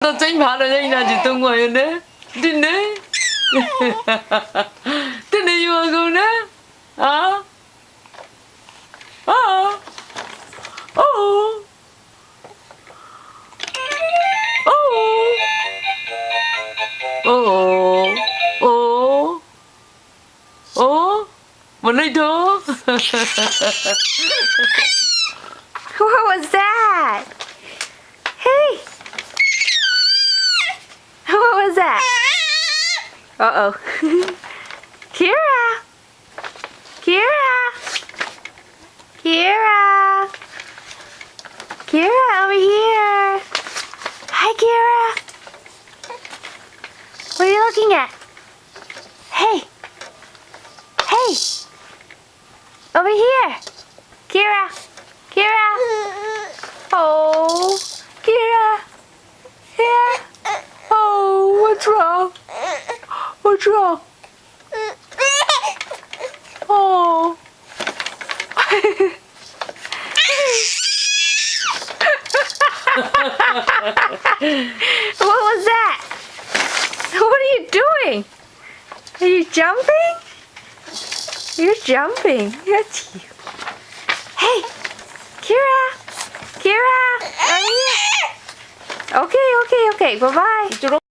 တော့ကျင်းပါတော့ညနာကြီးတုံးခွာရနေဒီနေဒီနေရောကုန်နေဟာဟာအိုးအိုးအိုးအိုးအိုးမလိုက်တော့ What was that? Hey! What was that? Uh-oh. Kira! Kira! Kira! Kira, over here! Hi, Kira! What are you looking at? Hey! Hey! Over here! Kira! Kira! Oh, Kira! Here! Oh, what's wrong? What's wrong? Oh. What was that? What are you doing? Are you jumping? You're jumping. That's you. Hey! Kira! Kira! Are you? Okay. Bye-bye.